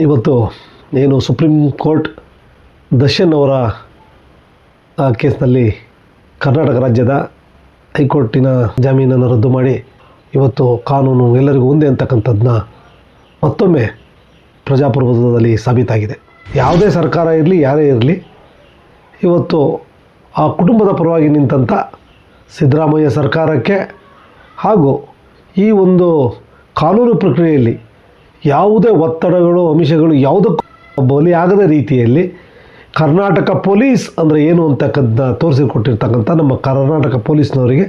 ಇವತ್ತು ಏನು supreme court Darshan ಅವರ ಕೇಸ್ನಲ್ಲಿ ಕರ್ನಾಟಕ ರಾಜ್ಯದ ಹೈಕೋರ್ಟಿನ ಜಾಮೀನನ್ನು ರದ್ದು ಮಾಡಿ ಇವತ್ತು ಕಾನೂನು ಎಲ್ಲರಿಗೂ ಒಂದೇ ಅಂತಕ್ಕಂಥದ್ದನ್ನ ಮತ್ತೊಮ್ಮೆ ಪ್ರಜಾಪ್ರಭುತ್ವದಲ್ಲಿ ಸಾಬೀತಾಗಿದೆ. ಯಾವುದೇ ಸರ್ಕಾರ ಇರಲಿ, ಯಾರೇ ಇರಲಿ, ಇವತ್ತು ಆ ಕುಟುಂಬದ ಪರವಾಗಿ ನಿಂತಂಥ ಸಿದ್ದರಾಮಯ್ಯ ಸರ್ಕಾರಕ್ಕೆ ಹಾಗೂ ಈ ಒಂದು ಕಾನೂನು ಪ್ರಕ್ರಿಯೆಯಲ್ಲಿ ಯಾವುದೇ ಒತ್ತಡಗಳು, ಅಂಶಗಳು ಯಾವುದಕ್ಕೂ ಬಲಿಯಾಗದ ರೀತಿಯಲ್ಲಿ ಕರ್ನಾಟಕ ಪೊಲೀಸ್ ಅಂದರೆ ಏನು ಅಂತಕ್ಕಂಥ ತೋರಿಸಿಕೊಟ್ಟಿರ್ತಕ್ಕಂಥ ನಮ್ಮ ಕರ್ನಾಟಕ ಪೊಲೀಸ್ನವರಿಗೆ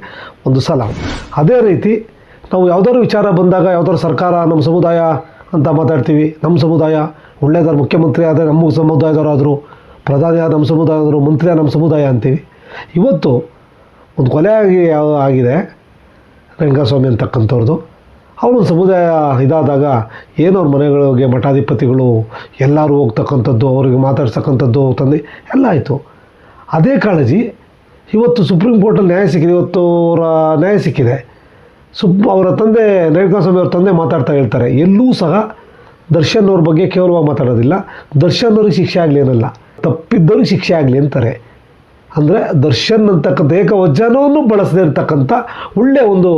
ಒಂದು ಸಲಾಮ್. ಅದೇ ರೀತಿ ನಾವು ಯಾವುದಾದ್ರು ವಿಚಾರ ಬಂದಾಗ ಯಾವುದಾದ್ರು ಸರ್ಕಾರ ನಮ್ಮ ಸಮುದಾಯ ಅಂತ ಮಾತಾಡ್ತೀವಿ. ನಮ್ಮ ಸಮುದಾಯ ಒಳ್ಳೆಯದಾದ್ರು, ಮುಖ್ಯಮಂತ್ರಿ ಆದರೆ ನಮ್ಮ ಸಮುದಾಯದವರಾದರು, ಪ್ರಧಾನಿ ಆದ ನಮ್ಮ ಸಮುದಾಯದವರು, ಮಂತ್ರಿ ಆದ ನಮ್ಮ ಸಮುದಾಯ ಅಂತೀವಿ. ಇವತ್ತು ಒಂದು ಕೊಲೆ ಆಗಿದೆ ರೇಣುಕಾಸ್ವಾಮಿ ಅಂತಕ್ಕಂಥವ್ರದ್ದು. ಅವನು ಸಮುದಾಯ ಇದಾದಾಗ ಏನೋ ಅವ್ರ ಮನೆಗಳಿಗೆ ಮಠಾಧಿಪತಿಗಳು ಎಲ್ಲರೂ ಹೋಗ್ತಕ್ಕಂಥದ್ದು, ಅವರಿಗೆ ಮಾತಾಡ್ತಕ್ಕಂಥದ್ದು ತಂದೆ ಎಲ್ಲ ಆಯಿತು. ಅದೇ ಕಾಳಜಿ ಇವತ್ತು ಸುಪ್ರೀಂ ಕೋರ್ಟಲ್ಲಿ ನ್ಯಾಯ ಸಿಕ್ಕಿದೆ. ಇವತ್ತು ಅವರ ನ್ಯಾಯ ಸಿಕ್ಕಿದೆ. ಅವರ ತಂದೆ ರೇಣುಕಾಸ್ವಾಮಿ ಅವ್ರ ತಂದೆ ಮಾತಾಡ್ತಾ ಹೇಳ್ತಾರೆ, ಎಲ್ಲೂ ಸಹ ದರ್ಶನ್ ಅವ್ರ ಬಗ್ಗೆ ಕೇವಲವಾಗಿ ಮಾತಾಡೋದಿಲ್ಲ, ದರ್ಶನ್ ಅವ್ರಿಗೆ ಶಿಕ್ಷೆ ಆಗಲಿ ಅನ್ನಲ್ಲ, ತಪ್ಪಿದ್ದವ್ರಿಗೆ ಶಿಕ್ಷೆ ಆಗಲಿ ಅಂತಾರೆ. ಅಂದರೆ ದರ್ಶನ್ ಅಂತಕ್ಕಂಥ ಏಕವಚನವನ್ನು ಬಳಸದೇ ಇರ್ತಕ್ಕಂಥ ಒಳ್ಳೆಯ ಒಂದು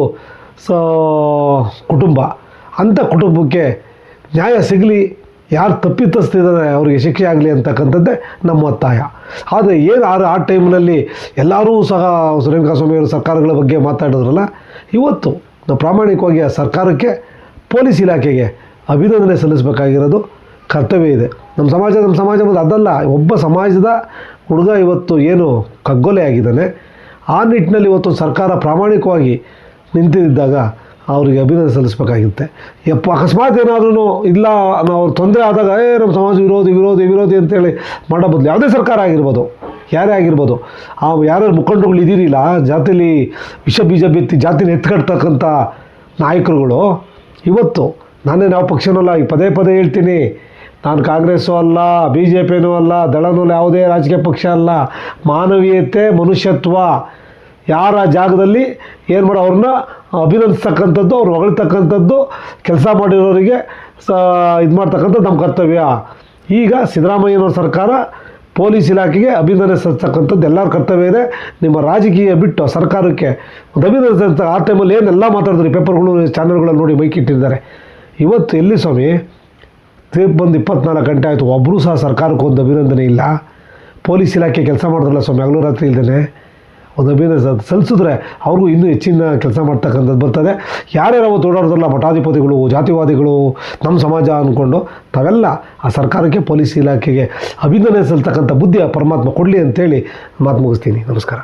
ಕುಟುಂಬ. ಅಂಥ ಕುಟುಂಬಕ್ಕೆ ನ್ಯಾಯ ಸಿಗಲಿ, ಯಾರು ತಪ್ಪಿತಸ್ಥಿದ್ದಾರೆ ಅವರಿಗೆ ಶಿಕ್ಷೆ ಆಗಲಿ ಅಂತಕ್ಕಂಥದ್ದೇ ನಮ್ಮ ಒತ್ತಾಯ. ಆದರೆ ಏನು ಆ ಟೈಮ್ನಲ್ಲಿ ಎಲ್ಲರೂ ಸಹ ರೇಣುಕಾಸ್ವಾಮಿ ಅವರ ಸರ್ಕಾರಗಳ ಬಗ್ಗೆ ಮಾತಾಡಿದ್ರಲ್ಲ, ಇವತ್ತು ನಾವು ಪ್ರಾಮಾಣಿಕವಾಗಿ ಆ ಸರ್ಕಾರಕ್ಕೆ, ಪೊಲೀಸ್ ಇಲಾಖೆಗೆ ಅಭಿನಂದನೆ ಸಲ್ಲಿಸಬೇಕಾಗಿರೋದು ಕರ್ತವ್ಯ ಇದೆ. ನಮ್ಮ ಸಮಾಜ ಮತ್ತು ಅದಲ್ಲ, ಒಬ್ಬ ಸಮಾಜದ ಹುಡುಗ ಇವತ್ತು ಏನು ಕಗ್ಗೊಲೆ ಆಗಿದ್ದಾನೆ, ಆ ನಿಟ್ಟಿನಲ್ಲಿ ಇವತ್ತು ಸರ್ಕಾರ ಪ್ರಾಮಾಣಿಕವಾಗಿ ನಿಂತಿದ್ದಾಗ ಅವರಿಗೆ ಅಭಿನಂದನೆ ಸಲ್ಲಿಸಬೇಕಾಗಿರುತ್ತೆ. ಅಕಸ್ಮಾತ್ ಏನಾದ್ರೂ ಇಲ್ಲ ನಾವು ತೊಂದರೆ ಆದಾಗ ನಮ್ಮ ಸಮಾಜ ವಿರೋಧಿ ಅಂತೇಳಿ ಮಾಡೋ ಬದಲು ಯಾವುದೇ ಸರ್ಕಾರ ಆಗಿರ್ಬೋದು, ಯಾರೇ ಆಗಿರ್ಬೋದು, ಯಾರ್ಯಾರು ಮುಖಂಡರುಗಳು ಇದ್ದೀರಿಲ್ಲ, ಜಾತಿಲಿ ವಿಷ ಬೀಜ ಬಿತ್ತಿ ಜಾತಿನ ಎತ್ಕಡ್ತಕ್ಕಂಥ ನಾಯಕರುಗಳು, ಇವತ್ತು ನಾನೇನು ಯಾವ ಪಕ್ಷನೂ ಅಲ್ಲ, ಪದೇ ಹೇಳ್ತೀನಿ, ನಾನು ಕಾಂಗ್ರೆಸ್ಸೂ ಅಲ್ಲ, BJPನೂ ಅಲ್ಲ, ದಳನೂ ಯಾವುದೇ ರಾಜಕೀಯ ಪಕ್ಷ ಅಲ್ಲ. ಮಾನವೀಯತೆ, ಮನುಷ್ಯತ್ವ, ಯಾರ ಜಾಗದಲ್ಲಿ ಏನು ಮಾಡೋ ಅವ್ರನ್ನ ಅಭಿನಂದಿಸ್ತಕ್ಕಂಥದ್ದು, ಅವ್ರು ಹೊಗಳ್ತಕ್ಕಂಥದ್ದು, ಕೆಲಸ ಮಾಡಿರೋರಿಗೆ ಇದು ಮಾಡ್ತಕ್ಕಂಥದ್ದು ನಮ್ಮ ಕರ್ತವ್ಯ. ಈಗ ಸಿದ್ದರಾಮಯ್ಯನವ್ರ ಸರ್ಕಾರ ಪೊಲೀಸ್ ಇಲಾಖೆಗೆ ಅಭಿನಂದನೆ ಸಲ್ಲಿಸ್ತಕ್ಕಂಥದ್ದು ಎಲ್ಲರ ಕರ್ತವ್ಯ ಇದೆ. ನಿಮ್ಮ ರಾಜಕೀಯ ಬಿಟ್ಟು ಸರ್ಕಾರಕ್ಕೆ ಒಂದು ಅಭಿನಂದನೆ. ಆ ಟೈಮಲ್ಲಿ ಏನೆಲ್ಲ ಮಾತಾಡಿದ್ರಿ, ಪೇಪರ್ಗಳು, ಚಾನಲ್ಗಳಲ್ಲಿ ನೋಡಿ ಮೈಕಿಟ್ಟಿದ್ದಾರೆ. ಇವತ್ತು ಎಲ್ಲಿ ಸ್ವಾಮಿ, ತೀರ್ಪು ಬಂದು 24 ಗಂಟೆ ಆಯಿತು, ಒಬ್ಬರೂ ಸಹ ಸರ್ಕಾರಕ್ಕೆ ಒಂದು ಅಭಿನಂದನೆ ಇಲ್ಲ. ಪೊಲೀಸ್ ಇಲಾಖೆ ಕೆಲಸ ಮಾಡಿದ್ರಲ್ಲ ಸ್ವಾಮಿ, ಹಗಲು ರಾತ್ರಿ ಇಲ್ದೇ ಒಂದು ಅಭಿನಂದನೆ ಸಲ್ಲಿಸಿದ್ರೆ ಅವ್ರಿಗೂ ಇನ್ನೂ ಹೆಚ್ಚಿನ ಕೆಲಸ ಮಾಡ್ತಕ್ಕಂಥದ್ದು ಬರ್ತದೆ. ಯಾರ್ಯಾರು ಅವತ್ತು ಓಡಾಡೋದ್ರಲ್ಲ, ಮಠಾಧಿಪತಿಗಳು, ಜಾತಿವಾದಿಗಳು, ನಮ್ಮ ಸಮಾಜ ಅಂದ್ಕೊಂಡು, ತಾವೆಲ್ಲ ಆ ಸರ್ಕಾರಕ್ಕೆ, ಪೊಲೀಸ್ ಇಲಾಖೆಗೆ ಅಭಿನಂದನೆ ಸಲ್ಲಿಸ್ತಕ್ಕಂಥ ಬುದ್ಧಿಯ ಪರಮಾತ್ಮ ಕೊಡಲಿ ಅಂತೇಳಿ ಮಾತು ಮುಗಿಸ್ತೀನಿ. ನಮಸ್ಕಾರ.